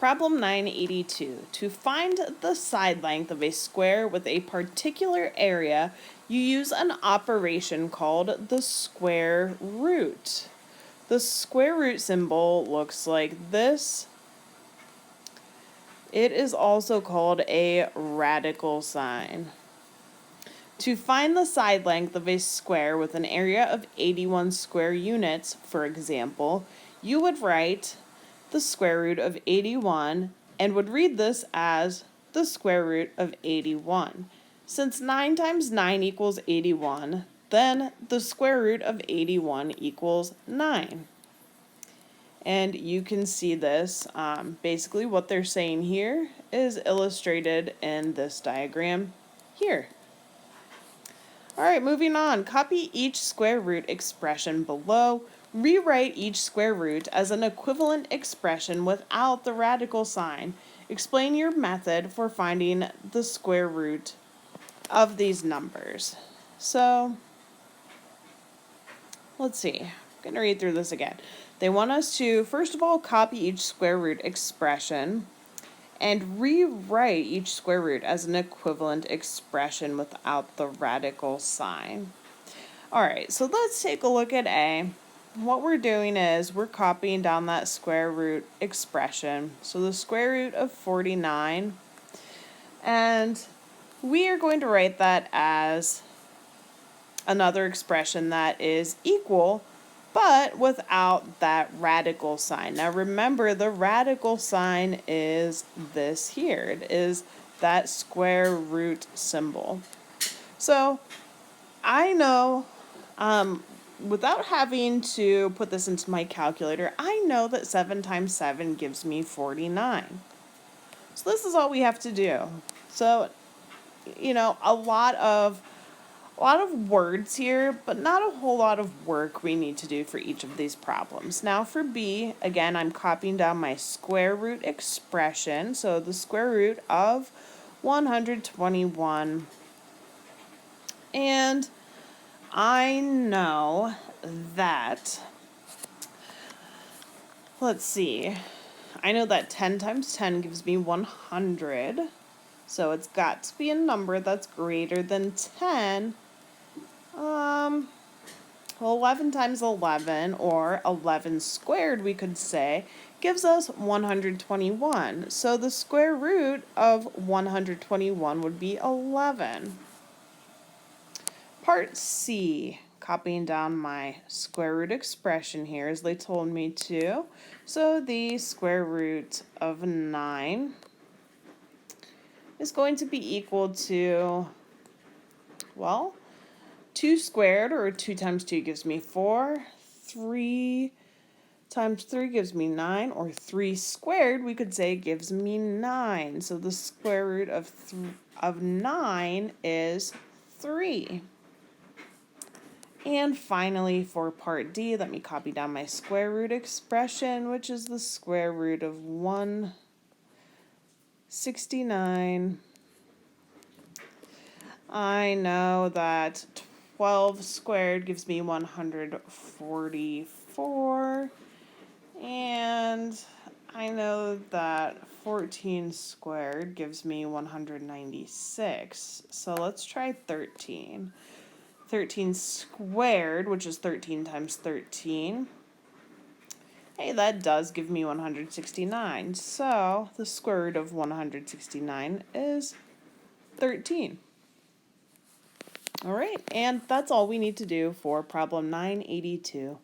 Problem 982. To find the side length of a square with a particular area, you use an operation called the square root. The square root symbol looks like this. It is also called a radical sign. To find the side length of a square with an area of 81 square units, for example, you would write the square root of 81 and would read this as the square root of 81. Since 9 times 9 equals 81, then the square root of 81 equals 9. And you can see this. Basically what they're saying here is illustrated in this diagram here. Alright, moving on. Copy each square root expression below. Rewrite each square root as an equivalent expression without the radical sign. Explain your method for finding the square root of these numbers. So, let's see. I'm going to read through this again. They want us to, first of all, copy each square root expression and rewrite each square root as an equivalent expression without the radical sign. Alright, so let's take a look at A. What we're doing is we're copying down that square root expression. So the square root of 49. And we are going to write that as another expression that is equal, but without that radical sign. Now remember, the radical sign is this here. It is that square root symbol. So I know, without having to put this into my calculator, I know that 7 times 7 gives me 49. So this is all we have to do. So, you know, a lot of words here, but not a whole lot of work we need to do for each of these problems. Now for B, again, I'm copying down my square root expression. So the square root of 121. And I know that, let's see, I know that 10 times 10 gives me 100. So it's got to be a number that's greater than 10. 11 times 11, or 11 squared, we could say, gives us 121. So the square root of 121 would be 11. Part C, copying down my square root expression here as they told me to. So the square root of 9 is going to be equal to, well, 2 squared, or 2 times 2 gives me 4. 3 times 3 gives me 9, or 3 squared, we could say, gives me 9. So the square root of 9 is 3. And finally, for part D, let me copy down my square root expression, which is the square root of 169. I know that 12 squared gives me 144. And I know that 14 squared gives me 196. So let's try 13. 13 squared, which is 13 times 13. Hey, that does give me 169. So the square root of 169 is 13. All right, and that's all we need to do for problem 982.